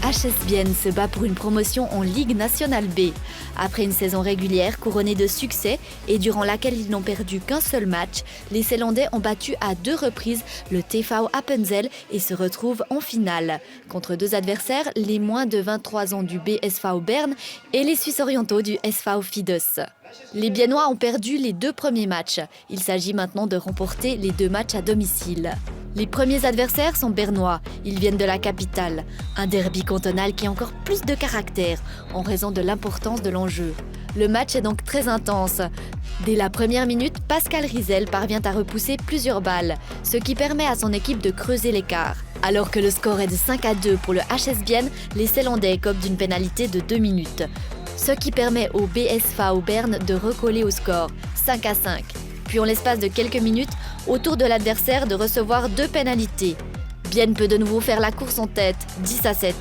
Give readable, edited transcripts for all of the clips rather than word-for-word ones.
Le HS Bienne se bat pour une promotion en Ligue nationale B. Après une saison régulière couronnée de succès et durant laquelle ils n'ont perdu qu'un seul match, les Zélandais ont battu à 2 reprises le TV Appenzell et se retrouvent en finale. Contre 2 adversaires, les moins de 23 ans du BSV Berne et les Suisses orientaux du SV Fides. Les Biennois ont perdu les 2 premiers matchs. Il s'agit maintenant de remporter les 2 matchs à domicile. Les premiers adversaires sont bernois, ils viennent de la capitale. Un derby cantonal qui a encore plus de caractère en raison de l'importance de l'enjeu. Le match est donc très intense. Dès la première minute, Pascal Rizel parvient à repousser plusieurs balles, ce qui permet à son équipe de creuser l'écart. Alors que le score est de 5-2 pour le HS Bienne, les Zélandais écopent d'une pénalité de 2 minutes. Ce qui permet au BSV Berne de recoller au score, 5-5. Puis en l'espace de quelques minutes, au tour de l'adversaire de recevoir 2 pénalités. Bienne peut de nouveau faire la course en tête, 10-7.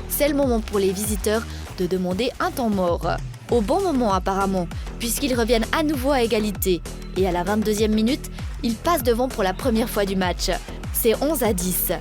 C'est le moment pour les visiteurs de demander un temps mort. Au bon moment apparemment, puisqu'ils reviennent à nouveau à égalité. Et à la 22e minute, ils passent devant pour la première fois du match. C'est 11-10.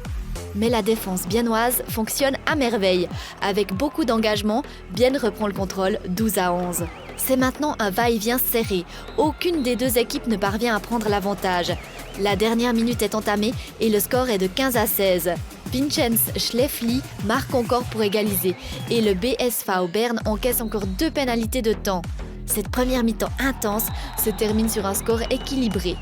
Mais la défense biennoise fonctionne à merveille. Avec beaucoup d'engagement, Bienne reprend le contrôle 12-11. C'est maintenant un va-et-vient serré. Aucune des 2 équipes ne parvient à prendre l'avantage. La dernière minute est entamée et le score est de 15-16. Vincenz Schlefly marque encore pour égaliser et le BSV Berne encaisse encore 2 pénalités de temps. Cette première mi-temps intense se termine sur un score équilibré.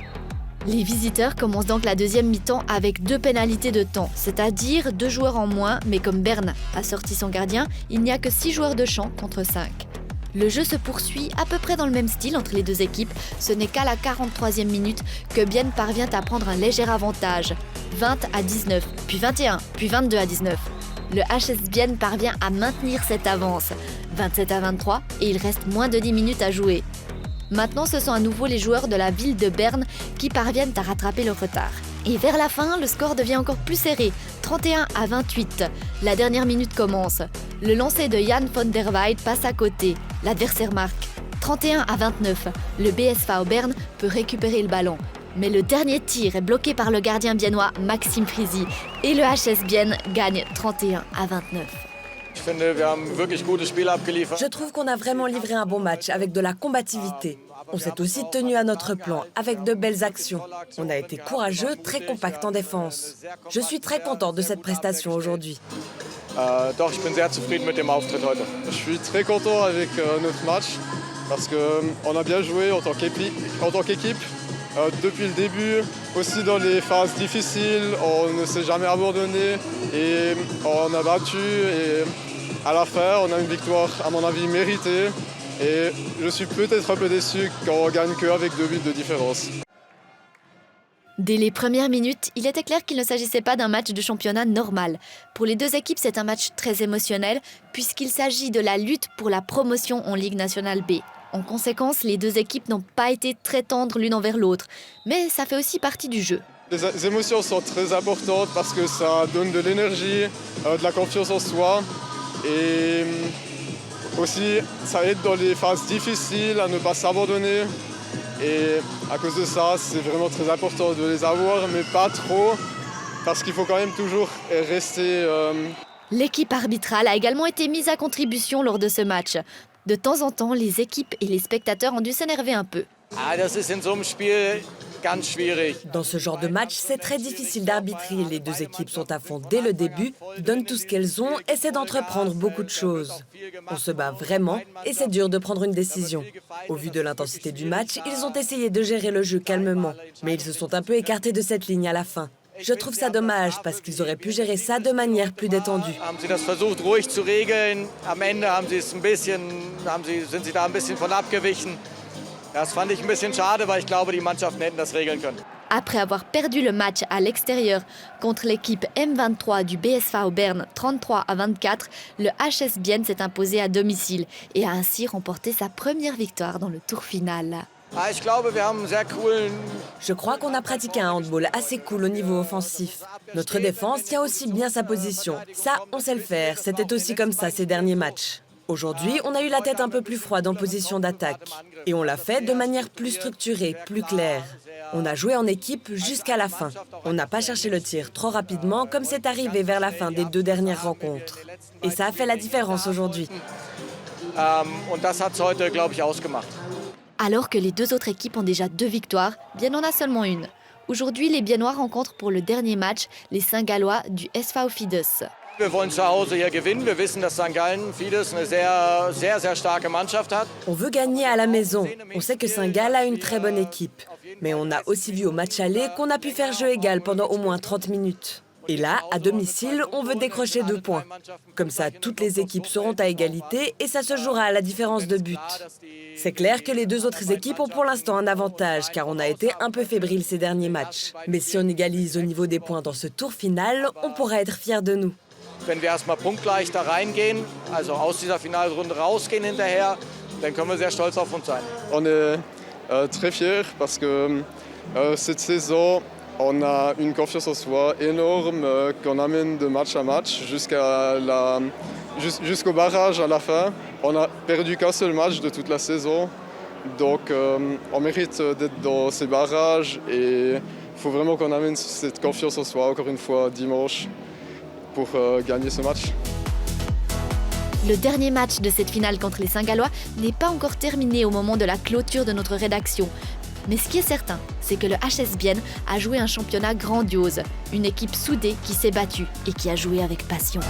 Les visiteurs commencent donc la deuxième mi-temps avec 2 pénalités de temps, c'est-à-dire 2 joueurs en moins, mais comme Berne a sorti son gardien, il n'y a que 6 joueurs de champ contre 5. Le jeu se poursuit à peu près dans le même style entre les 2 équipes. Ce n'est qu'à la 43e minute que Bienne parvient à prendre un léger avantage, 20-19, puis 21, puis 22-19. Le HS Bienne parvient à maintenir cette avance, 27-23, et il reste moins de 10 minutes à jouer. Maintenant, ce sont à nouveau les joueurs de la ville de Berne qui parviennent à rattraper le retard. Et vers la fin, le score devient encore plus serré, 31-28. La dernière minute commence. Le lancer de Jan van der Weijden passe à côté. L'adversaire marque. 31-29. Le BSV Berne peut récupérer le ballon. Mais le dernier tir est bloqué par le gardien biennois Maxime Frisi. Et le HS Bienne gagne 31-29. Je trouve qu'on a vraiment livré un bon match avec de la combativité. On s'est aussi tenu à notre plan avec de belles actions. On a été courageux, très compact en défense. Je suis très content de cette prestation aujourd'hui. Je suis très content avec notre match parce qu'on a bien joué en tant qu'équipe. Depuis le début, aussi dans les phases difficiles, on ne s'est jamais abandonné et on a battu. Et à la fin, on a une victoire, à mon avis, méritée. Et je suis peut-être un peu déçu qu'on gagne qu'avec 2 buts de différence. Dès les premières minutes, il était clair qu'il ne s'agissait pas d'un match de championnat normal. Pour les 2 équipes, c'est un match très émotionnel puisqu'il s'agit de la lutte pour la promotion en Ligue nationale B. En conséquence, les 2 équipes n'ont pas été très tendres l'une envers l'autre, mais ça fait aussi partie du jeu. Les émotions sont très importantes parce que ça donne de l'énergie, de la confiance en soi et aussi ça aide dans les phases difficiles à ne pas s'abandonner. Et à cause de ça, c'est vraiment très important de les avoir, mais pas trop, parce qu'il faut quand même toujours rester... L'équipe arbitrale a également été mise à contribution lors de ce match. De temps en temps, les équipes et les spectateurs ont dû s'énerver un peu. Dans ce genre de match, c'est très difficile d'arbitrer. Les 2 équipes sont à fond dès le début, donnent tout ce qu'elles ont, essaient d'entreprendre beaucoup de choses. On se bat vraiment et c'est dur de prendre une décision. Au vu de l'intensité du match, ils ont essayé de gérer le jeu calmement, mais ils se sont un peu écartés de cette ligne à la fin. Je trouve ça dommage parce qu'ils auraient pu gérer ça de manière plus détendue. Après avoir perdu le match à l'extérieur contre l'équipe M23 du BSV Berne 33-24, le HS Bienne s'est imposé à domicile et a ainsi remporté sa première victoire dans le tour final. Je crois qu'on a pratiqué un handball assez cool au niveau offensif. Notre défense tient aussi bien sa position. Ça, on sait le faire. C'était aussi comme ça ces derniers matchs. Aujourd'hui, on a eu la tête un peu plus froide en position d'attaque. Et on l'a fait de manière plus structurée, plus claire. On a joué en équipe jusqu'à la fin. On n'a pas cherché le tir trop rapidement comme c'est arrivé vers la fin des 2 dernières rencontres. Et ça a fait la différence aujourd'hui. Alors que les 2 autres équipes ont déjà 2 victoires, Bienne en a seulement une. Aujourd'hui, les Biennois rencontrent pour le dernier match les Saint-Gallois du SV Fides. Wir wollen zu Hause hier gewinnen. Wir wissen, dass St. Gallen, Fides, eine sehr starke Mannschaft hat. On veut gagner à la maison. On sait que Saint-Gall a une très bonne équipe. Mais on a aussi vu au match aller qu'on a pu faire jeu égal pendant au moins 30 minutes. Et là, à domicile, on veut décrocher 2 points. Comme ça, toutes les équipes seront à égalité et ça se jouera à la différence de but. C'est clair que les 2 autres équipes ont pour l'instant un avantage, car on a été un peu fébrile ces derniers matchs. Mais si on égalise au niveau des points dans ce tour final, on pourra être fiers de nous. Wenn wir erstmal punktgleich da reingehen, also aus dieser Finalrunde rausgehen hinterher, dann können wir sehr stolz auf uns sein. On est très fiers parce que cette saison, on a une confiance en soi énorme qu'on amène de match à match jusqu'au barrage à la fin. On n'a perdu qu'un seul match de toute la saison, donc on mérite d'être dans ces barrages et il faut vraiment qu'on amène cette confiance en soi encore une fois dimanche pour gagner ce match. Le dernier match de cette finale contre les Saint-Gallois n'est pas encore terminé au moment de la clôture de notre rédaction. Mais ce qui est certain, c'est que le HS Bienne a joué un championnat grandiose, une équipe soudée qui s'est battue et qui a joué avec passion.